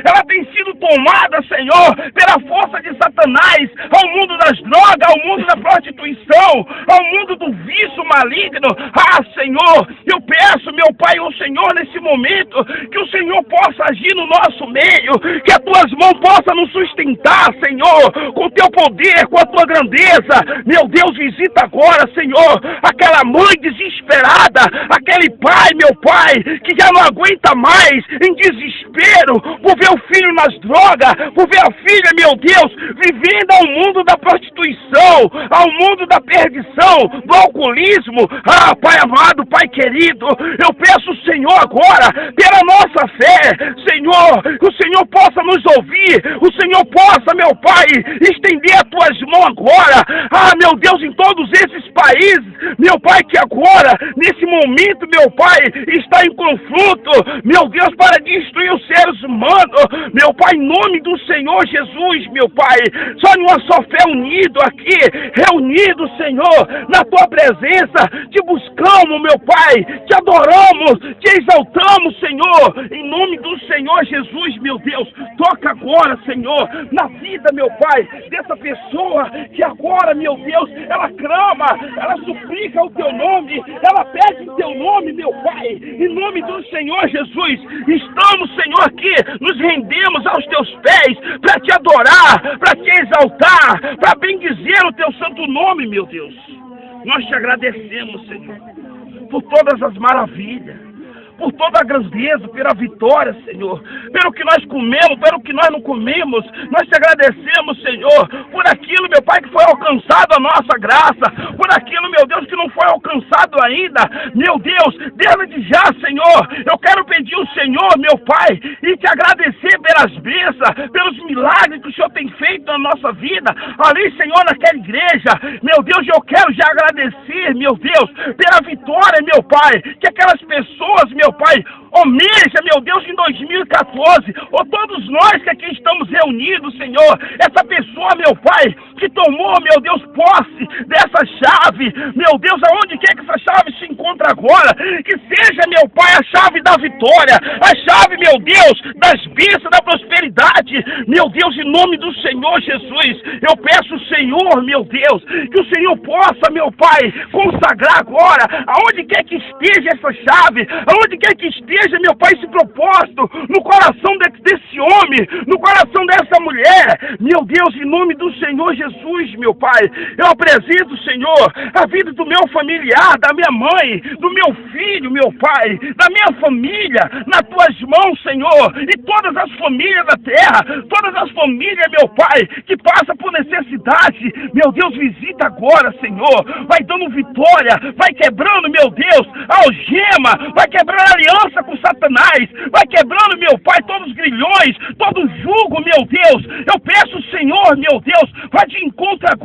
ela tem sido tomada, Senhor, pela força de Satanás, ao mundo das drogas, ao mundo da prostituição, ao mundo do vício maligno. Senhor, eu peço, meu Pai, ao Senhor, nesse momento, que o Senhor possa agir no nosso meio, que as tuas mãos possam nos sustentar, Senhor, com o teu poder, com a tua grandeza. Meu Deus, visita agora, Senhor, aquela mãe desesperada, aquele pai, meu Pai, que já não aguenta mais, em desespero, por ver o filho nas drogas, por ver a filha, meu Deus, vivendo ao mundo da prostituição, ao mundo da perdição, do alcoolismo. Pai amado, Pai querido, eu peço, Senhor, agora, pela nossa fé, Senhor, que o Senhor possa nos ouvir, o Senhor possa, meu Pai, estender as tuas mãos agora, meu Deus, em todos esses países, meu Pai, que agora, nesse momento, meu Pai, está em confronto, meu Deus, para destruir os seres humanos, meu Pai, em nome do Senhor Jesus, meu Pai, só em uma só fé unido aqui, reunido, Senhor, na tua presença, te buscamos, meu Pai, te adoramos, te exaltamos, Senhor, em nome do Senhor Jesus, meu Deus, toca agora, Senhor, na vida, meu Pai, dessa pessoa que agora, meu Deus, ela clama, ela suplica o teu nome, ela pede o teu nome, meu Pai, em nome do Senhor Jesus, estamos, Senhor, aqui, nos rendemos aos teus pés, para te adorar, para te exaltar, para bendizer o teu santo nome, meu Deus. Nós te agradecemos, Senhor, por todas as maravilhas, por toda a grandeza, pela vitória, Senhor, pelo que nós comemos, pelo que nós não comemos. Nós te agradecemos, Senhor, por aquilo, meu Pai, que foi alcançado a nossa graça, por aquilo, meu Deus, que não foi alcançado ainda. Meu Deus, desde já, Senhor, eu quero pedir ao Senhor, meu Pai, e te agradecer pelas bênçãos, pelos milagres que o Senhor tem feito na nossa vida, ali, Senhor, naquela igreja. Meu Deus, eu quero já agradecer, meu Deus, pela vitória, meu Pai, que aquelas pessoas, meu Pai, almeja, meu Deus, em 2014, ou todos nós que aqui estamos reunidos, Senhor, essa pessoa, meu Pai, que tomou, meu Deus, posse dessa chave, meu Deus, aonde quer que essa chave se encontra agora, que seja, meu Pai, a chave da vitória, a chave, meu Deus, das bênçãos, da prosperidade, meu Deus, em nome do Senhor Jesus, eu peço, Senhor, meu Deus, que o Senhor possa, meu Pai, consagrar agora, aonde quer que esteja essa chave, aonde quer que esteja, meu Pai, esse propósito, no coração desse homem, no coração dessa mulher, meu Deus, em nome do Senhor Jesus, meu Pai, eu apresento, Senhor, a vida do meu familiar, da minha mãe, do meu filho, meu Pai, da minha família, nas tuas mãos, Senhor, e todas as famílias da terra, todas as famílias, meu Pai, que passam por necessidade, meu Deus, visita agora, Senhor, vai dando vitória, vai quebrando, meu Deus, a algema, vai quebrando a aliança com Satanás, vai quebrando, meu Pai, todos os grilhões, todo o jugo, meu Deus, eu peço, Senhor, meu Deus, vai de encontro agora.